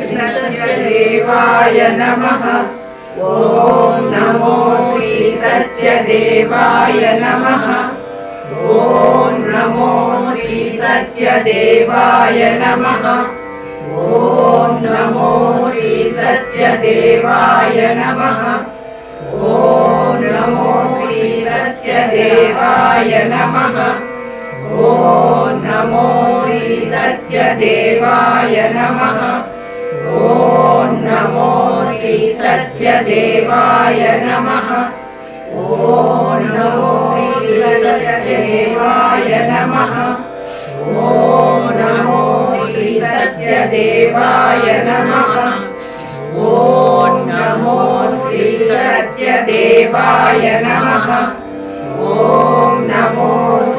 सत्यदेवाय नमः। ॐ नमो श्री सत्यदेवाय नमः। ॐ नमो श्री सत्यदेवाय नमः। ॐ नमो श्री सत्यदेवाय नमः। ॐ नमो श्री सत्यदेवाय नमः। ॐ नमो श्री सत्यदेवाय नमः। ॐ नमो श्री सत्यदेवाय नमः। ॐ नमो श्री सत्यदेवाय नमः। ॐ नमो श्री सत्यदेवाय नमः। ॐ नमो श्री सत्यदेवाय नमः। ॐ नमो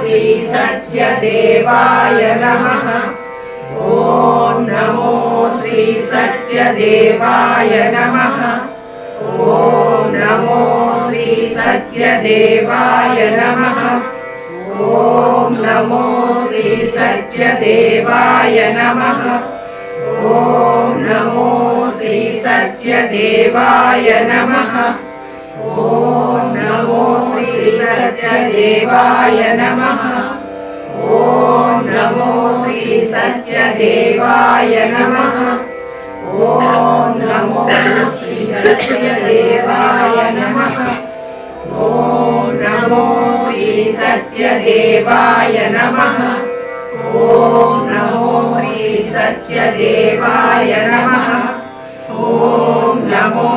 श्री सत्यदेवाय नमः। ॐ नमो श्री सत्यदेवाय नमः। ॐ नमो श्री सत्यदेवाय नमः। ॐ नमो श्री सत्यदेवाय नमः। ॐ नमो श्री सत्यदेवाय नमः। ॐ नमो श्री सत्यदेवाय नमः। ॐ नमो श्री सत्यदेवाय नमः। ॐ नमो श्री सत्यदेवाय नमः। ॐ नमो श्री सत्यदेवाय नमः। ॐ नमो श्री सत्यदेवाय नमः। ॐ नमो